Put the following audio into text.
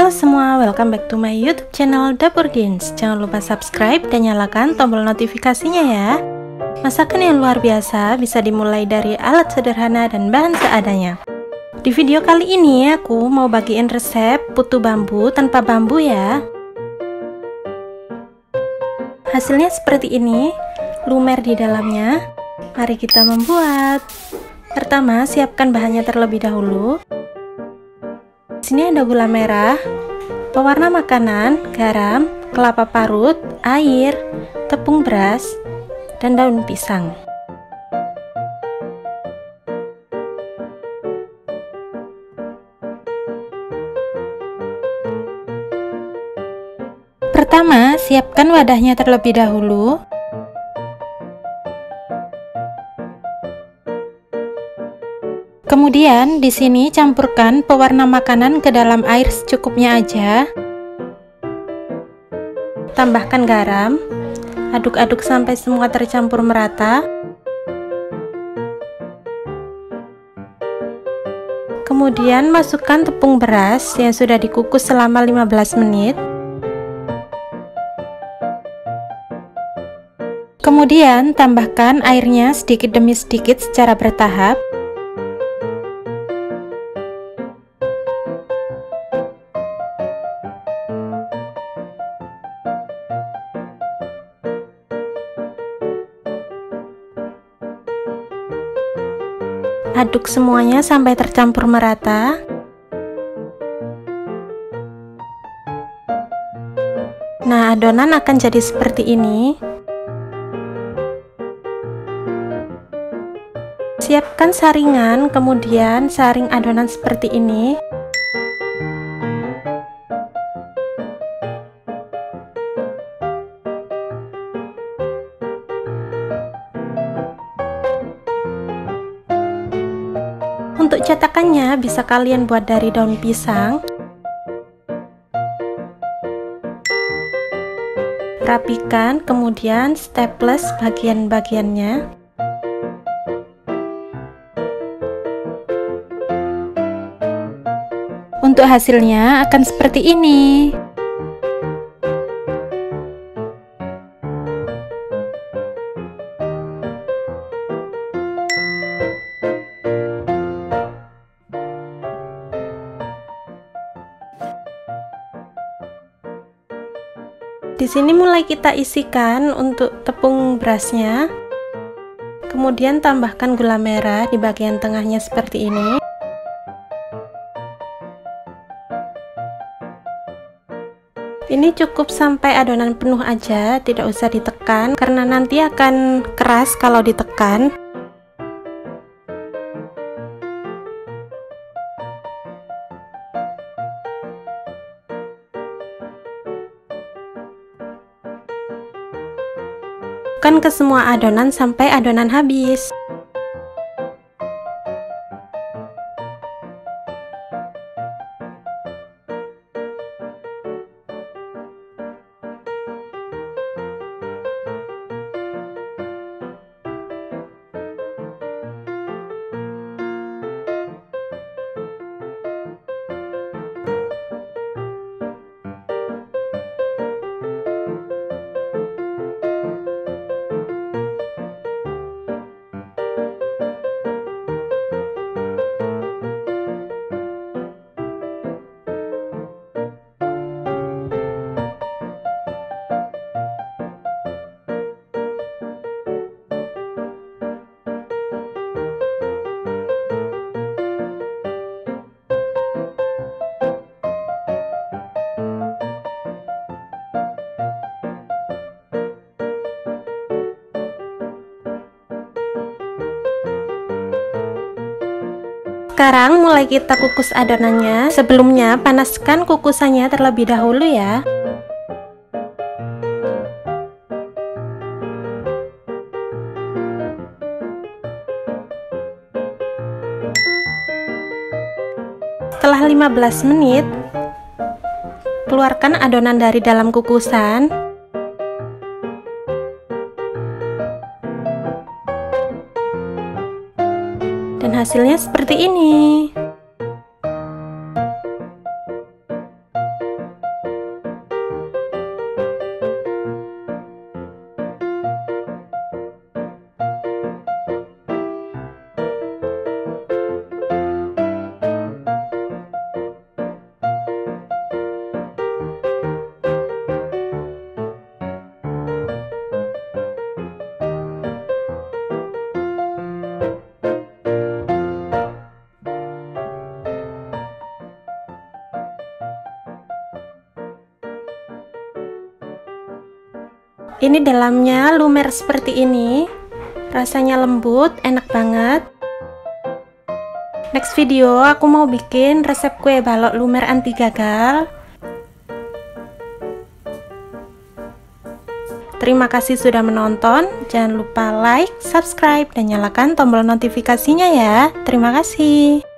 Halo semua, welcome back to my YouTube channel Dapur Deans. Jangan lupa subscribe dan nyalakan tombol notifikasinya ya. Masakan yang luar biasa bisa dimulai dari alat sederhana dan bahan seadanya. Di video kali ini aku mau bagiin resep putu bambu tanpa bambu ya. Hasilnya seperti ini, lumer di dalamnya. Mari kita membuat. Pertama, siapkan bahannya terlebih dahulu. Di sini ada gula merah, pewarna makanan, garam, kelapa parut, air, tepung beras, dan daun pisang. Pertama, siapkan wadahnya terlebih dahulu. Kemudian di sini campurkan pewarna makanan ke dalam air secukupnya aja. Tambahkan garam. Aduk-aduk sampai semua tercampur merata. Kemudian masukkan tepung beras yang sudah dikukus selama 15 menit. Kemudian tambahkan airnya sedikit demi sedikit secara bertahap. Aduk semuanya sampai tercampur merata. Nah, adonan akan jadi seperti ini. Siapkan saringan, kemudian saring adonan seperti ini. Untuk cetakannya bisa kalian buat dari daun pisang. Rapikan, kemudian staples bagian-bagiannya. Untuk hasilnya akan seperti ini. Di sini mulai kita isikan untuk tepung berasnya. Kemudian tambahkan gula merah di bagian tengahnya seperti ini. Ini cukup sampai adonan penuh aja, tidak usah ditekan karena nanti akan keras kalau ditekan. Masukkan ke semua adonan sampai adonan habis. Sekarang mulai kita kukus adonannya. Sebelumnya panaskan kukusannya terlebih dahulu ya. Setelah 15 menit, keluarkan adonan dari dalam kukusan. Dan hasilnya seperti ini. Ini dalamnya lumer seperti ini. Rasanya lembut, enak banget. Next video aku mau bikin resep kue balok lumer anti gagal. Terima kasih sudah menonton. Jangan lupa like, subscribe, dan nyalakan tombol notifikasinya ya. Terima kasih.